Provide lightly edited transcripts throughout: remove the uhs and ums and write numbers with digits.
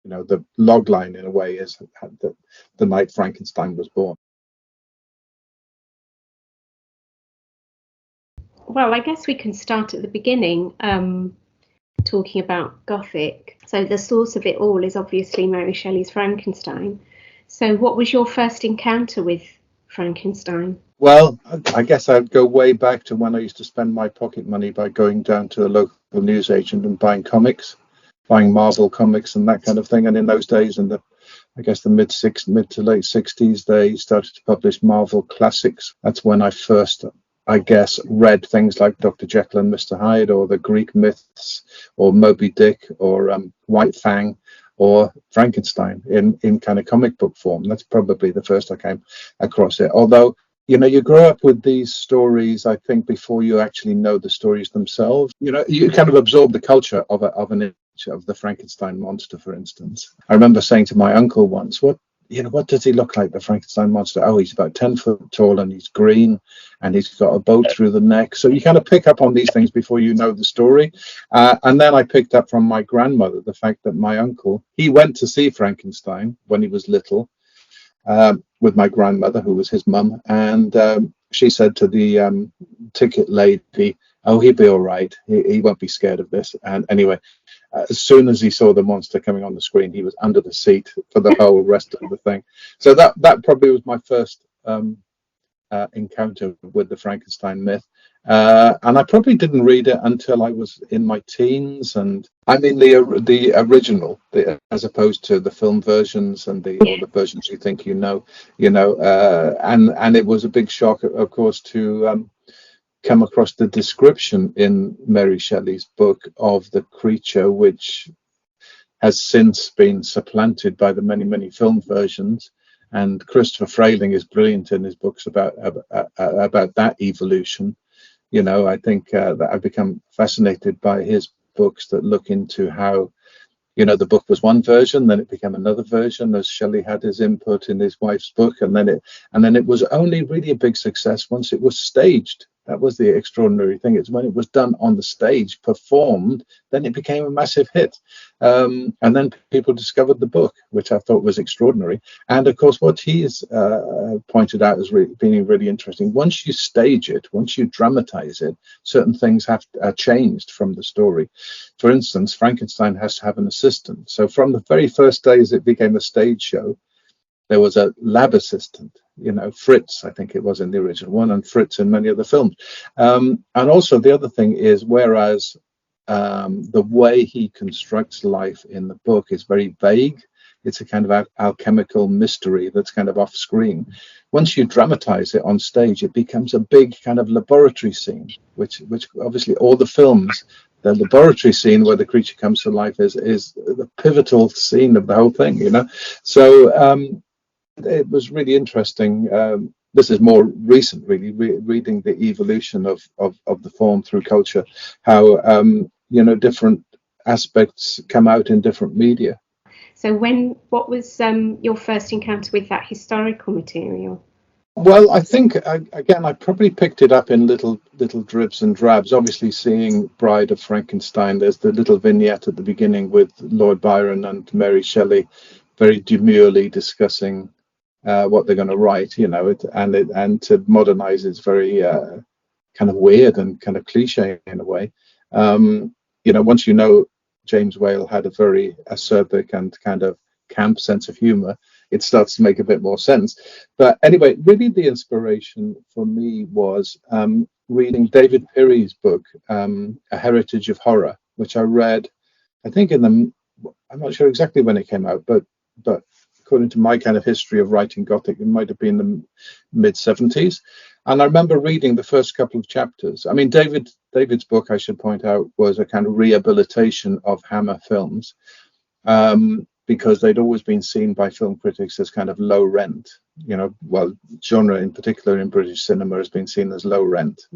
the log line in a way is the night Frankenstein was born. Well, I guess we can start at the beginning, talking about Gothic. So the source of it all is obviously Mary Shelley's Frankenstein. So what was your first encounter with Frankenstein? Well, I guess I'd go way back to when I used to spend my pocket money by going down to a local newsagent and buying comics, buying Marvel comics and that kind of thing. And in those days, in the mid to late 60s, they started to publish Marvel classics. That's when I first, I guess, read things like Dr. Jekyll and Mr. Hyde, or the Greek myths, or Moby Dick, or White Fang, or Frankenstein in kind of comic book form. That's probably the first I came across it. Although, you grow up with these stories, I think, before you actually know the stories themselves. You kind of absorb the culture of the Frankenstein monster, for instance. I remember saying to my uncle once, what does he look like, the Frankenstein monster? Oh, he's about 10 foot tall and he's green and he's got a boat through the neck. So you kind of pick up on these things before you know the story. And then I picked up from my grandmother the fact that my uncle, he went to see Frankenstein when he was little, with my grandmother, who was his mum, and she said to the ticket lady, "Oh, he'll be all right. He won't be scared of this." And anyway, as soon as he saw the monster coming on the screen, he was under the seat for the whole rest of the thing. So that probably was my first encounter with the Frankenstein myth. And I probably didn't read it until I was in my teens, and I mean the original, as opposed to the film versions and or the versions you think and it was a big shock, of course, to come across the description in Mary Shelley's book of the creature, which has since been supplanted by the many film versions. And Christopher Frayling is brilliant in his books about that evolution. I think that I've become fascinated by his books that look into how, the book was one version, then it became another version as Shelley had his input in his wife's book, and then it was only really a big success once it was staged. That was the extraordinary thing. It's when it was done on the stage, performed, then it became a massive hit. And then people discovered the book, which I thought was extraordinary. And of course, what he has pointed out as being really interesting, once you stage it, once you dramatize it, certain things are changed from the story. For instance, Frankenstein has to have an assistant. So from the very first days it became a stage show, there was a lab assistant, Fritz, I think it was in the original one, and Fritz in many of the films. And also the other thing is, whereas the way he constructs life in the book is very vague, it's a kind of alchemical mystery that's kind of off screen. Once you dramatize it on stage, it becomes a big kind of laboratory scene, which obviously all the films, the laboratory scene where the creature comes to life is the pivotal scene of the whole thing, So it was really interesting. This is more recent, really, reading the evolution of the form through culture, how different aspects come out in different media. So what was your first encounter with that historical material? Well, I think again, I probably picked it up in little dribs and drabs. Obviously, seeing Bride of Frankenstein, there's the little vignette at the beginning with Lord Byron and Mary Shelley very demurely discussing what they're going to write, and to modernize it's very kind of weird and kind of cliche in a way. Once James Whale had a very acerbic and kind of camp sense of humor, it starts to make a bit more sense. But anyway, really the inspiration for me was reading David Perry's book, A Heritage of Horror, which I read, I think I'm not sure exactly when it came out, but according to my kind of history of writing Gothic, it might have been the mid-70s. And I remember reading the first couple of chapters. I mean, David's book, I should point out, was a kind of rehabilitation of Hammer films, because they'd always been seen by film critics as kind of low rent. Genre in particular in British cinema has been seen as low rent,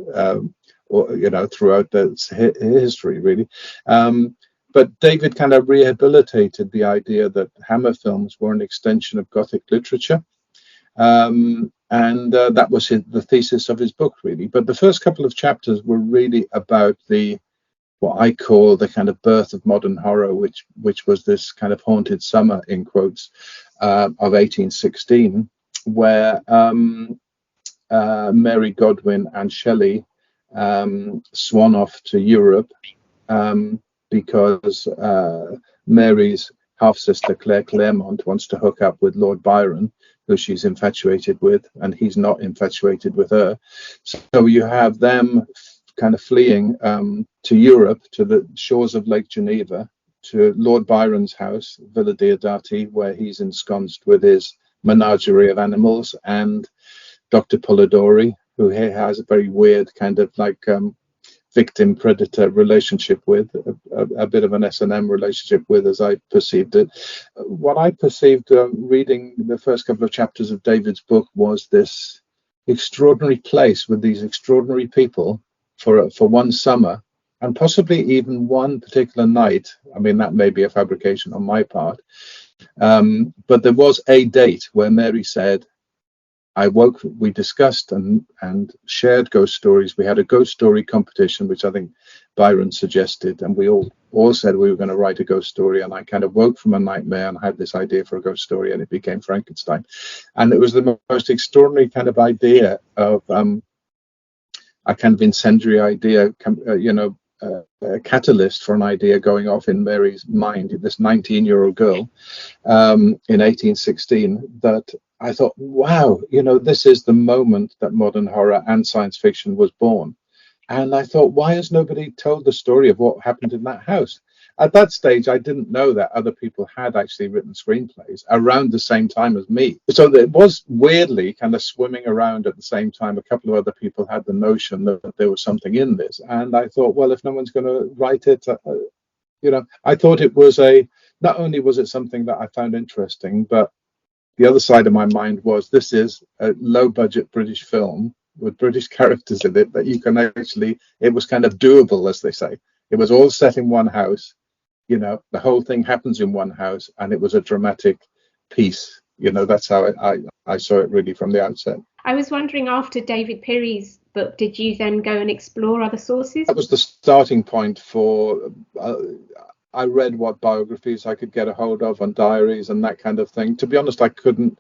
throughout the history, really. But David kind of rehabilitated the idea that Hammer films were an extension of Gothic literature. And that was the thesis of his book, really. But the first couple of chapters were really about the what I call the kind of birth of modern horror, which was this kind of haunted summer, in quotes, of 1816, where Mary Godwin and Shelley swan off to Europe, because Mary's half-sister Claire Clairmont wants to hook up with Lord Byron, who she's infatuated with, and he's not infatuated with her. So you have them kind of fleeing to Europe, to the shores of Lake Geneva, to Lord Byron's house, Villa Diodati, where he's ensconced with his menagerie of animals, and Dr. Polidori, who he has a very weird kind of like victim predator relationship with, a bit of an S&M relationship with, as I perceived it. What I perceived reading the first couple of chapters of David's book was this extraordinary place with these extraordinary people for one summer, and possibly even one particular night. I mean, that may be a fabrication on my part, but there was a date where Mary said, I woke, we discussed and shared ghost stories. We had a ghost story competition, which I think Byron suggested, and we all said we were going to write a ghost story. And I kind of woke from a nightmare and had this idea for a ghost story, and it became Frankenstein. And it was the most extraordinary kind of idea of a kind of incendiary idea, a catalyst for an idea going off in Mary's mind, this 19-year-old girl, in 1816, that I thought, wow, this is the moment that modern horror and science fiction was born. And I thought, why has nobody told the story of what happened in that house? At that stage, I didn't know that other people had actually written screenplays around the same time as me. So it was weirdly kind of swimming around at the same time. A couple of other people had the notion that there was something in this. And I thought, well, if no one's going to write it, I thought it was not only was it something that I found interesting, but the other side of my mind was, this is a low budget British film with British characters in it that you can actually, it was kind of doable, as they say. It was all set in one house. The whole thing happens in one house, and it was a dramatic piece. That's how I saw it really from the outset. I was wondering, after David Pirrie's book, did you then go and explore other sources? That was the starting point for, I read what biographies I could get a hold of and diaries and that kind of thing. To be honest, I could,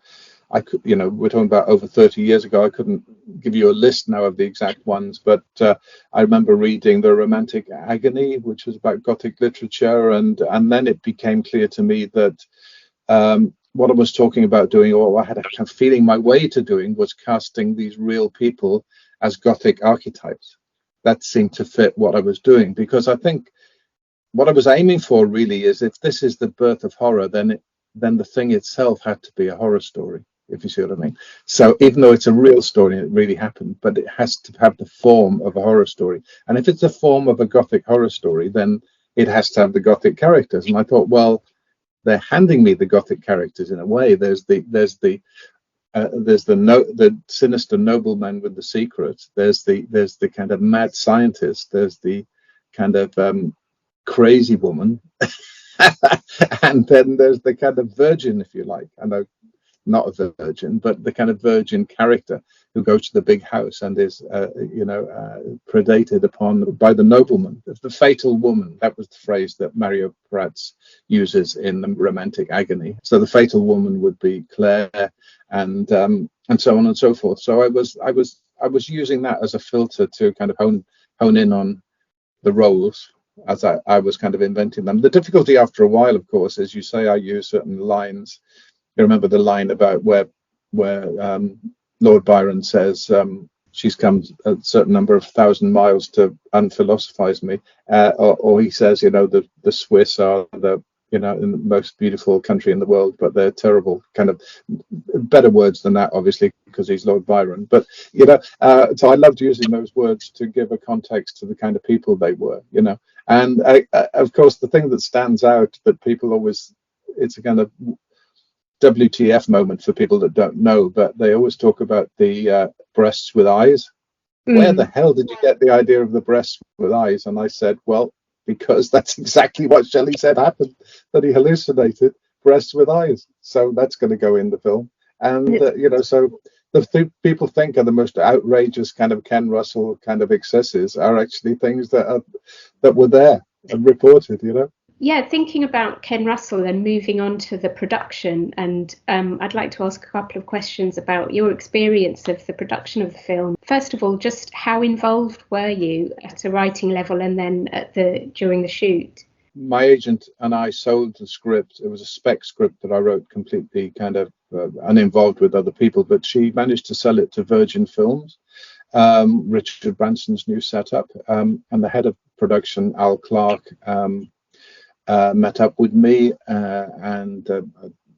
we're talking about over 30 years ago. I couldn't give you a list now of the exact ones, but I remember reading The Romantic Agony, which was about Gothic literature. And then it became clear to me that what I was talking about doing, or I had a kind of feeling my way to doing, was casting these real people as Gothic archetypes. That seemed to fit what I was doing, because I think what I was aiming for really is, if this is the birth of horror, then the thing itself had to be a horror story, if you see what I mean. So even though it's a real story and it really happened, but it has to have the form of a horror story. And if it's the form of a Gothic horror story, then it has to have the Gothic characters. And I thought, well, they're handing me the Gothic characters in a way. There's the sinister nobleman with the secret. There's the kind of mad scientist. There's the kind of crazy woman, and then there's the kind of virgin, if you like. I know, not a virgin, but the kind of virgin character who goes to the big house and is, predated upon by the nobleman. The fatal woman, that was the phrase that Mario Puraz uses in The Romantic Agony. So the fatal woman would be Claire, and so on and so forth. So I was using that as a filter to kind of hone in on the roles as I was kind of inventing them. The difficulty after a while, of course, is, you say, I use certain lines. You remember the line about where Lord Byron says, she's come a certain number of 1,000 miles to unphilosophize me, or he says, the Swiss are the the most beautiful country in the world, but they're terrible. Kind of better words than that, obviously, because he's Lord Byron. But so I loved using those words to give a context to the kind of people they were. And of course, the thing that stands out that people always, it's a kind of WTF moment for people that don't know, but they always talk about the breasts with eyes. Where the hell did you get the idea of the breasts with eyes? And I said, well, because that's exactly what Shelley said happened, that he hallucinated breasts with eyes. So that's going to go in the film. And, so people think are the most outrageous kind of Ken Russell kind of excesses are actually things that were there and reported, you know. Yeah, thinking about Ken Russell and moving on to the production, and I'd like to ask a couple of questions about your experience of the production of the film. First of all, just how involved were you at a writing level and then during the shoot? My agent and I sold the script. It was a spec script that I wrote completely kind of uninvolved with other people, but she managed to sell it to Virgin Films, Richard Branson's new setup, and the head of production, Al Clark, met up with me and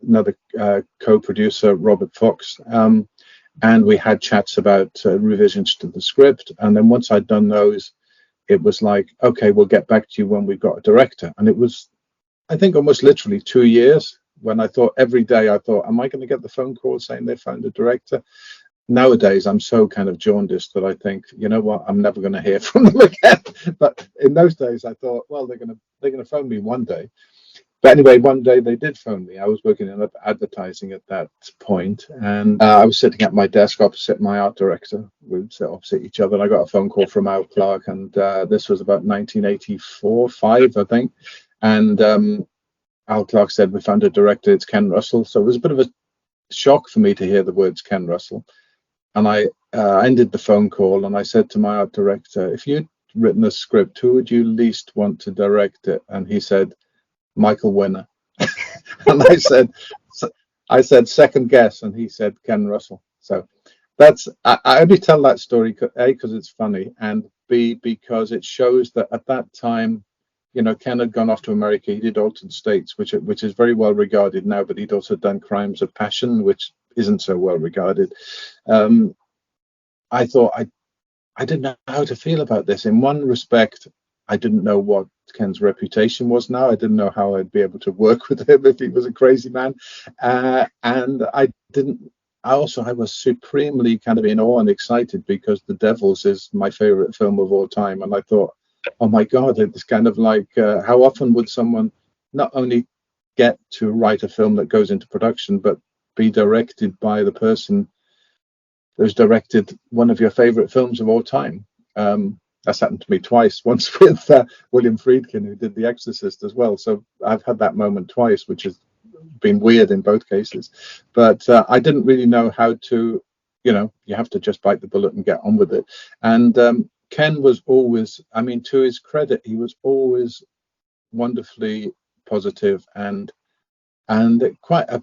another co-producer, Robert Fox, and we had chats about revisions to the script. And then once I'd done those, it was like, okay, we'll get back to you when we've got a director. And it was, I think, almost literally 2 years when I thought every day, I thought, am I going to get the phone call saying they found a director? Nowadays, I'm so kind of jaundiced that I think, you know what, I'm never going to hear from them again. But in those days, I thought, well, they're going to phone me one day. But anyway, one day they did phone me. I was working in advertising at that point, and I was sitting at my desk opposite my art director. We would sit opposite each other, and I got a phone call from Al Clark, and this was about 1984-5, I think. And Al Clark said, we found a director, it's Ken Russell. So it was a bit of a shock for me to hear the words Ken Russell. And I ended the phone call, and I said to my art director, if you'd written a script, who would you least want to direct it? And he said, Michael Winner. And I said, second guess, and he said Ken Russell. So that's, I only tell that story, A, because it's funny, and B, because it shows that at that time, you know, Ken had gone off to America. He did Altered States, which is very well regarded now, but he'd also done Crimes of Passion, which isn't so well regarded. I thought I didn't know how to feel about this. In one respect, I didn't know what Ken's reputation was now. I didn't know how I'd be able to work with him if he was a crazy man. And I was supremely kind of in awe and excited because The Devils is my favorite film of all time. And I thought, oh my God, it's kind of like, how often would someone not only get to write a film that goes into production, but be directed by the person who's directed one of your favorite films of all time? That's happened to me twice, once with William Friedkin, who did The Exorcist as well. So I've had that moment twice, which has been weird in both cases. But I didn't really know how to, you know, you have to just bite the bullet and get on with it. And Ken was always, I mean, to his credit, he was always wonderfully positive and quite a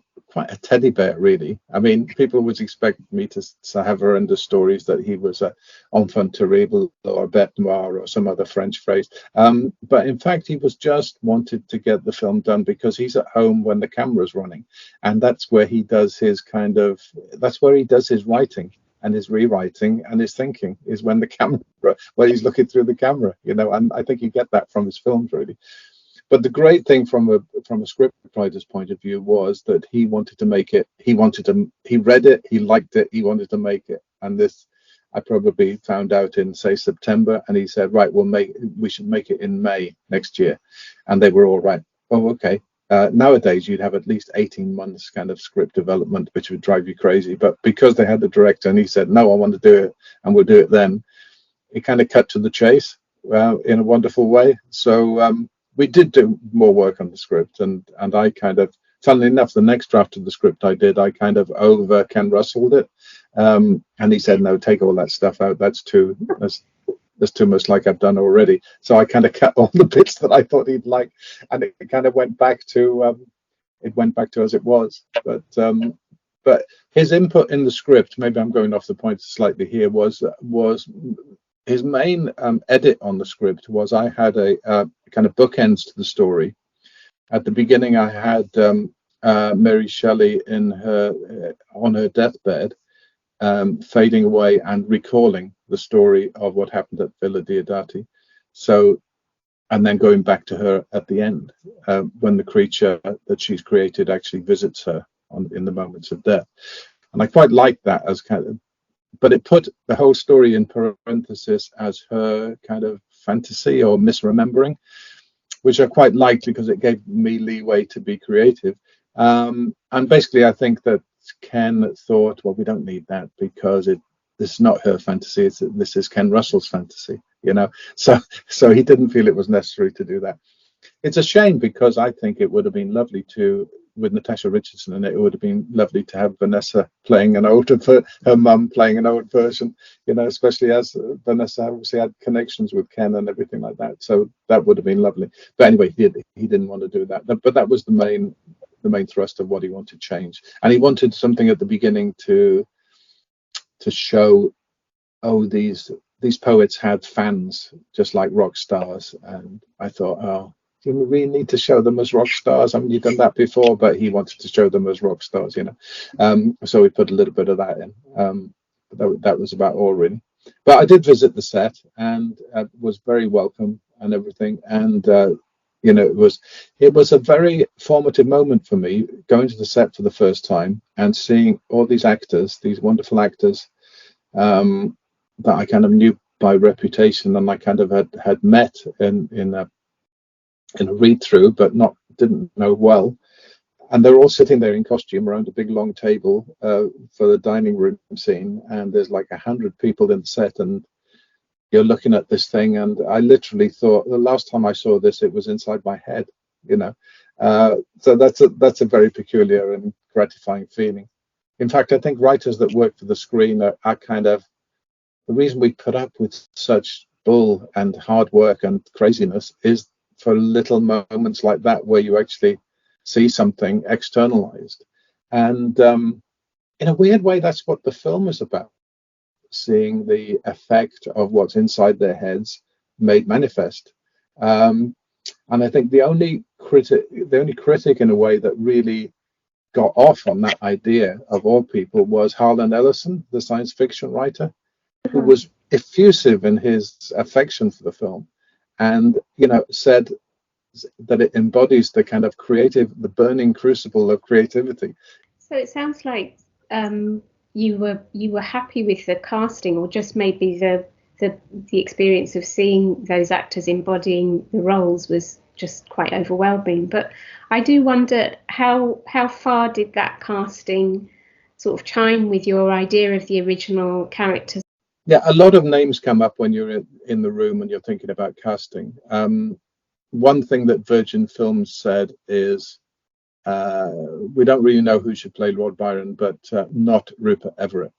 teddy bear, really. I mean, people always expect me to have horrendous stories that he was a enfant terrible or a bête noire or some other French phrase. But in fact, he was just wanted to get the film done because he's at home when the camera's running. And that's where he does his writing and his rewriting and his thinking, is when he's looking through the camera, you know, and I think you get that from his films, really. But the great thing from a script writer's point of view was that he wanted to make it. He read it, he liked it, he wanted to make it. And this, I probably found out in, say, September, and he said, right, we should make it in May next year. And they were all right. Oh, okay. Nowadays, you'd have at least 18 months kind of script development, which would drive you crazy. But because they had the director and he said, no, I want to do it, and we'll do it then, it kind of cut to the chase in a wonderful way. So we did do more work on the script, and I kind of, funnily enough, the next draft of the script I kind of over Ken Russelled it. And he said, no, take all that stuff out. That's too much like I've done already. So I kind of cut all the bits that I thought he'd like, and it kind of went back to as it was. But his input in the script, maybe I'm going off the point slightly here, was his main edit on the script was I had a kind of bookends to the story. At the beginning, I had Mary Shelley on her deathbed, fading away and recalling the story of what happened at Villa Diodati. So, and then going back to her at the end, when the creature that she's created actually visits her in the moments of death. And I quite like that as kind of, but it put the whole story in parenthesis as her kind of fantasy or misremembering, which I quite liked because it gave me leeway to be creative. And basically, I think that Ken thought, well, we don't need that because this is not her fantasy. This is Ken Russell's fantasy, you know. So he didn't feel it was necessary to do that. It's a shame because I think it would have been lovely to, with Natasha Richardson in it, it would have been lovely to have Vanessa playing her mum playing an old version, you know, especially as Vanessa obviously had connections with Ken and everything like that. So that would have been lovely. But anyway, he didn't want to do that. But that was the main thrust of what he wanted to change. And he wanted something at the beginning to show, oh, these poets had fans just like rock stars. And I thought, oh, do we really need to show them as rock stars? Haven't you done that before? But he wanted to show them as rock stars, you know. So we put a little bit of that in. That was about all, really. But I did visit the set and was very welcome and everything. And you know, it was a very formative moment for me, going to the set for the first time and seeing all these actors, these wonderful actors that I kind of knew by reputation and I kind of had met in a read through, but didn't know well. And they're all sitting there in costume around a big long table for the dining room scene. And there's like 100 people in the set, and you're looking at this thing. And I literally thought the last time I saw this, it was inside my head, you know. So that's a very peculiar and gratifying feeling. In fact, I think writers that work for the screen are kind of the reason we put up with such bull and hard work and craziness is for little moments like that where you actually see something externalized. And in a weird way, that's what the film is about, seeing the effect of what's inside their heads made manifest. And I think the only critic in a way that really got off on that idea of all people was Harlan Ellison, the science fiction writer, who was effusive in his affection for the film, and you know, said that it embodies the kind of the burning crucible of creativity. So it sounds like you were happy with the casting, or just maybe the experience of seeing those actors embodying the roles was just quite overwhelming. But I do wonder how far did that casting sort of chime with your idea of the original characters? Yeah, a lot of names come up when you're in the room and you're thinking about casting. One thing that Virgin Films said is we don't really know who should play Lord Byron, but not Rupert Everett.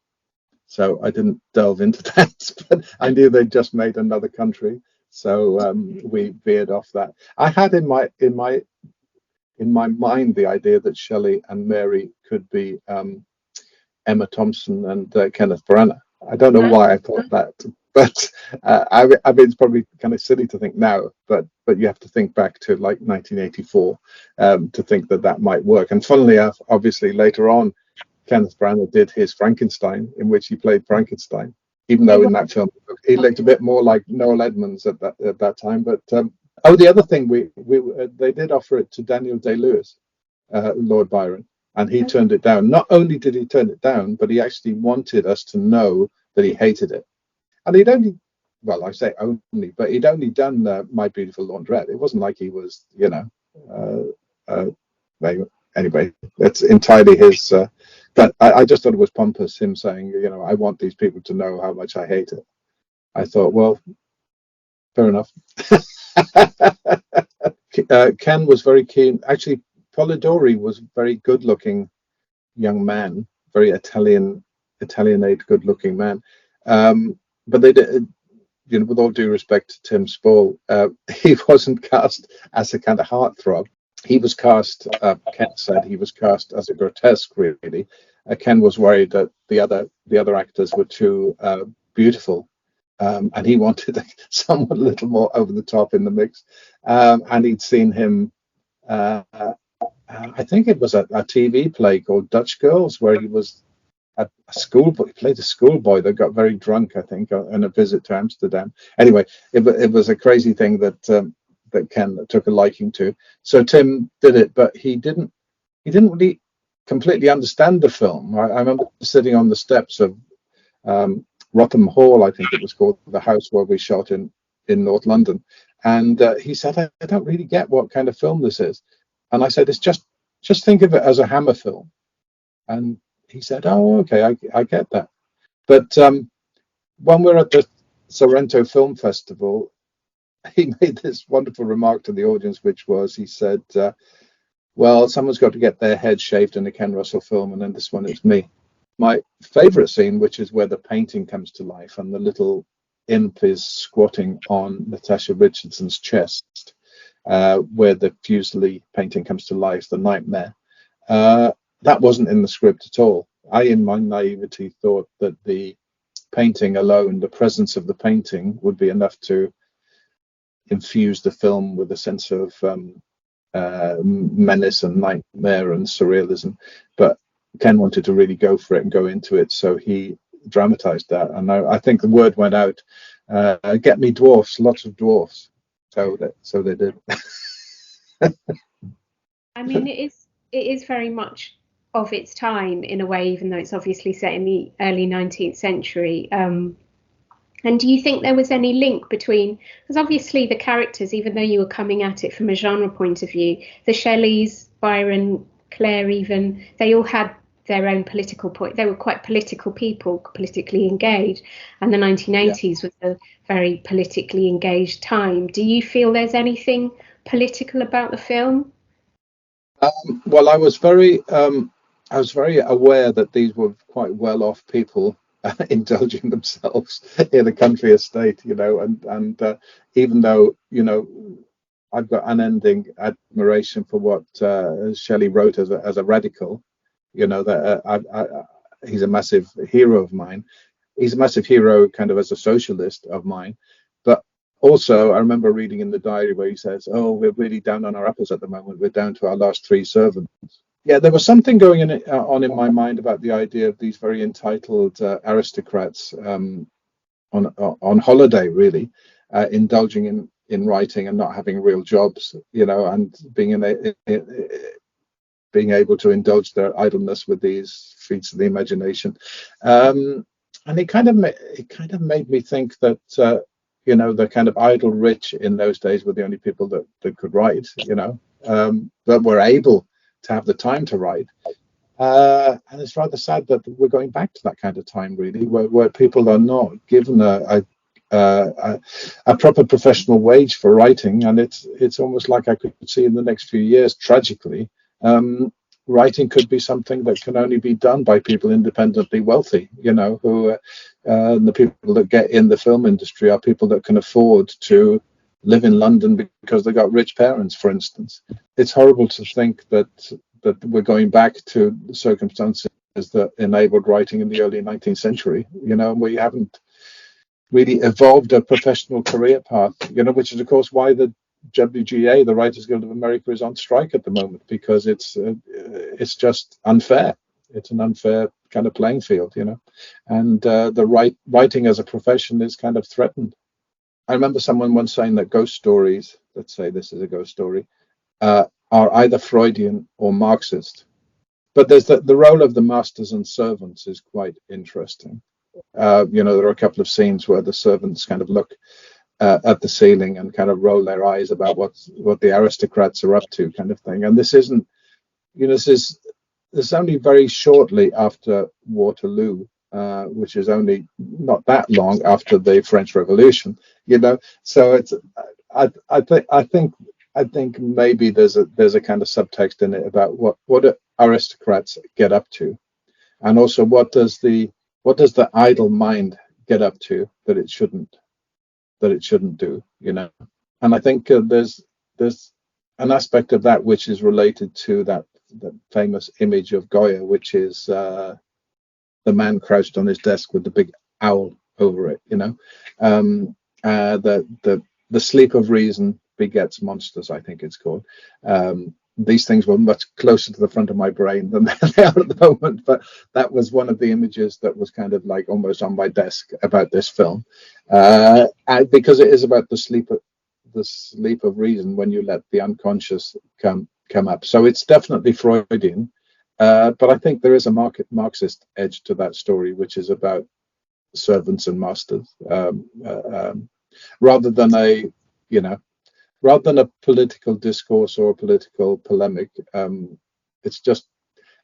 So I didn't delve into that, but I knew they'd just made Another Country, so we veered off that. I had in my mind the idea that Shelley and Mary could be Emma Thompson and Kenneth Branagh. I don't know why I thought that, but I mean, it's probably kind of silly to think now, but you have to think back to like 1984 to think that might work. And funnily enough, obviously later on, Kenneth Branagh did his Frankenstein, in which he played Frankenstein, even though in that film he looked a bit more like Noel Edmonds at that time. But the other thing, they did offer it to Daniel Day-Lewis, Lord Byron, and he turned it down. Not only did he turn it down, but he actually wanted us to know that he hated it. And he'd only, well, I say only, but he'd only done My Beautiful Laundrette. It wasn't like he was, you know, anyway, that's entirely his. But I just thought it was pompous, him saying, you know, I want these people to know how much I hate it. I thought, well, fair enough. Ken was very keen. Actually, Polidori was a very good-looking young man, very Italianate, good-looking man. But they did, you know, with all due respect to Tim Spall, he wasn't cast as a kind of heartthrob. He was cast, Ken said, he was cast as a grotesque, really. Ken was worried that the other actors were too beautiful, and he wanted someone a little more over the top in the mix. And he'd seen him, I think it was a TV play called Dutch Girls, where he was a schoolboy. He played a schoolboy that got very drunk, I think, on a visit to Amsterdam. Anyway, it was a crazy thing that Ken took a liking to. So Tim did it, but he didn't really completely understand the film. I remember sitting on the steps of Rotham Hall, I think it was called, the house where we shot in North London, and he said, I don't really get what kind of film this is. And I said, it's just think of it as a Hammer film. And he said, "Oh, okay, I get that." But when we're at the Sorrento Film Festival, he made this wonderful remark to the audience, which was, he said, well, someone's got to get their head shaved in a Ken Russell film, and then this one is me. My favorite scene, which is where the painting comes to life and the little imp is squatting on Natasha Richardson's chest, where the Fuseli painting comes to life, the nightmare. That wasn't in the script at all. I, in my naivety, thought that the painting alone, the presence of the painting, would be enough to infuse the film with a sense of menace and nightmare and surrealism. But Ken wanted to really go for it and go into it, so he dramatized that. And I think the word went out, get me dwarfs, lots of dwarfs. So they did. I mean, it is very much of its time in a way, even though it's obviously set in the early 19th century. And do you think there was any link between, because obviously the characters, even though you were coming at it from a genre point of view, the Shelleys, Byron, Claire even, they all had their own political point. They were quite political people, politically engaged. And the 1980s was a very politically engaged time. Do you feel there's anything political about the film? Well, I was very aware that these were quite well-off people indulging themselves in a country estate, and even though, I've got unending admiration for what Shelley wrote as a radical, that he's a massive hero of mine. He's a massive hero kind of as a socialist of mine. But also, I remember reading in the diary where he says, "Oh, we're really down on our apples at the moment. We're down to our last 3 servants." Yeah, there was something going on in my mind about the idea of these very entitled aristocrats on holiday, really, indulging in writing and not having real jobs, and being able to indulge their idleness with these feats of the imagination. And it kind of made me think that the kind of idle rich in those days were the only people that could write, that were able to have the time to write. And it's rather sad that we're going back to that kind of time, really, where people are not given a proper professional wage for writing, and it's almost like I could see in the next few years, tragically, writing could be something that can only be done by people independently wealthy, who the people that get in the film industry are people that can afford to live in London because they got rich parents, for instance. It's horrible to think that we're going back to circumstances that enabled writing in the early 19th century, and we haven't really evolved a professional career path, which is, of course, why the WGA, the Writers Guild of America, is on strike at the moment, because it's just unfair. It's an unfair kind of playing field, and the writing as a profession is kind of threatened. I remember someone once saying that ghost stories, let's say this is a ghost story, are either Freudian or Marxist. But there's the role of the masters and servants is quite interesting. There are a couple of scenes where the servants kind of look at the ceiling and kind of roll their eyes about what the aristocrats are up to, kind of thing. And this isn't, this is only very shortly after Waterloo, which is only not that long after the French Revolution, So it's I think maybe there's a kind of subtext in it about what aristocrats get up to, and also what does the idle mind get up to that it shouldn't do, And I think there's an aspect of that which is related to that famous image of Goya, which is the man crouched on his desk with the big owl over it, the sleep of reason begets monsters, I think it's called. These things were much closer to the front of my brain than they are at the moment, but that was one of the images that was kind of like almost on my desk about this film, because it is about the sleep of reason when you let the unconscious come up. So it's definitely Freudian, but I think there is a Marxist edge to that story, which is about servants and masters, rather than a political discourse or a political polemic. It's just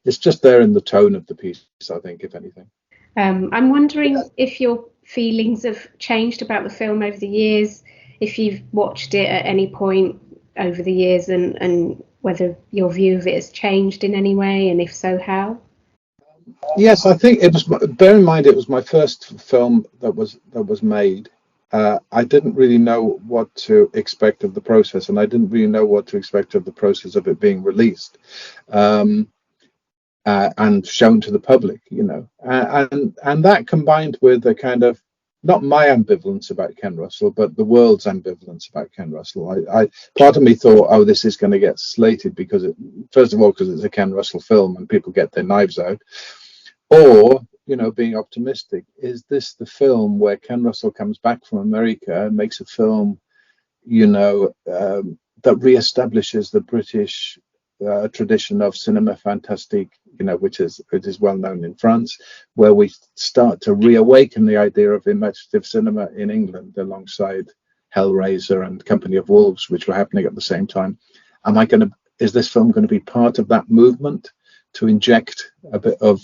it's just there in the tone of the piece, I think, if anything. I'm wondering if your feelings have changed about the film over the years, if you've watched it at any point over the years, and whether your view of it has changed in any way, and if so, how? Yes, I think it was. Bear in mind, it was my first film that was made. I didn't really know what to expect of the process, and I didn't really know what to expect of the process of it being released and shown to the public. And that combined with a kind of, not my ambivalence about Ken Russell, but the world's ambivalence about Ken Russell. I part of me thought, oh, this is going to get slated because first of all, because it's a Ken Russell film and people get their knives out. Or, being optimistic, is this the film where Ken Russell comes back from America and makes a film, that reestablishes the British tradition of cinema fantastique, which is well known in France, where we start to reawaken the idea of imaginative cinema in England alongside Hellraiser and Company of Wolves, which were happening at the same time. Is this film going to be part of that movement to inject a bit of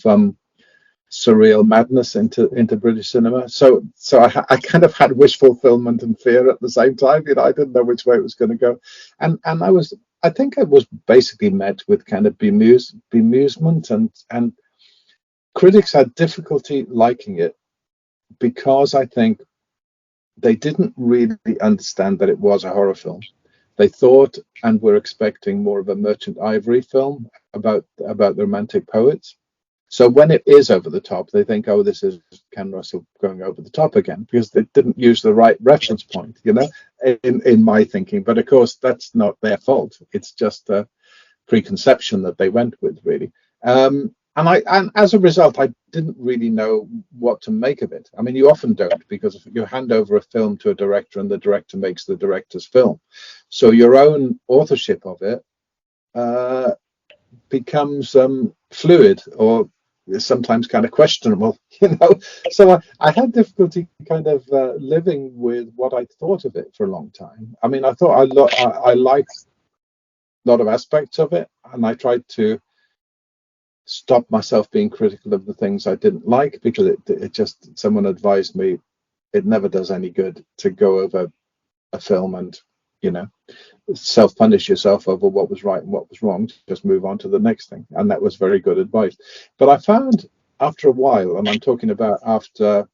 surreal madness into British cinema? So I kind of had wish fulfillment and fear at the same time. I didn't know which way it was going to go, and I think I was basically met with kind of bemusement, and critics had difficulty liking it because I think they didn't really understand that it was a horror film. They thought and were expecting more of a Merchant Ivory film about the Romantic poets. So when it is over the top, they think, oh, this is Ken Russell going over the top again, because they didn't use the right reference point, in my thinking. But of course, that's not their fault. It's just a preconception that they went with, really. And as a result, I didn't really know what to make of it. I mean, you often don't, because if you hand over a film to a director and the director makes the director's film, so your own authorship of it becomes fluid, or sometimes kind of questionable, So I had difficulty kind of living with what I thought of it for a long time. I mean, I thought I liked a lot of aspects of it, and I tried to stop myself being critical of the things I didn't like, because it just, someone advised me, it never does any good to go over a film and self-punish yourself over what was right and what was wrong. Just move on to the next thing. And that was very good advice. But I found after a while, and I'm talking about after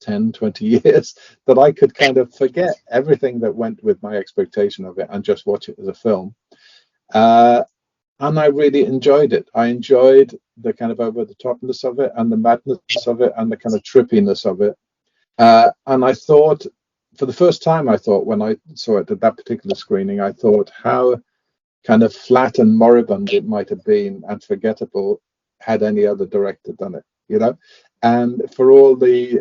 10-20 years, that I could kind of forget everything that went with my expectation of it and just watch it as a film. And I really enjoyed it. I enjoyed the kind of over the topness of it, and the madness of it, and the kind of trippiness of it. And I thought, for the first time, when I saw it at that particular screening, I thought how kind of flat and moribund it might have been and forgettable had any other director done it, And for all the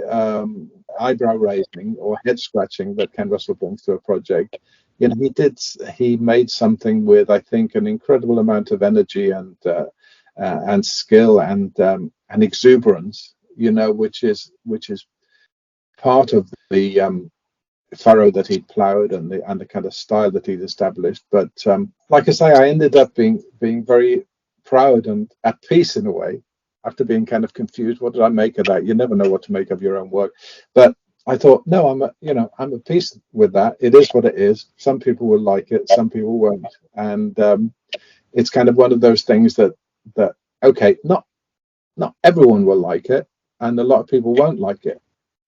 eyebrow raising or head scratching that Ken Russell brings to a project, he made something with, I think, an incredible amount of energy and skill and exuberance, which is part of the furrow that he'd ploughed and the kind of style that he'd established. But like I say, I ended up being very proud and at peace in a way, after being kind of confused. What did I make of that? You never know what to make of your own work. But I thought, no, I'm at peace with that. It is what it is. Some people will like it, some people won't, and it's kind of one of those things that okay, not everyone will like it, and a lot of people won't like it,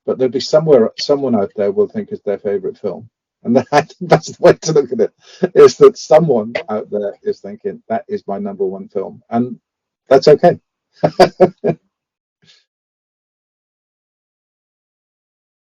but there'll be someone out there will think it's their favorite film. And that's the way to look at it, is that someone out there is thinking that is my number one film, and that's okay.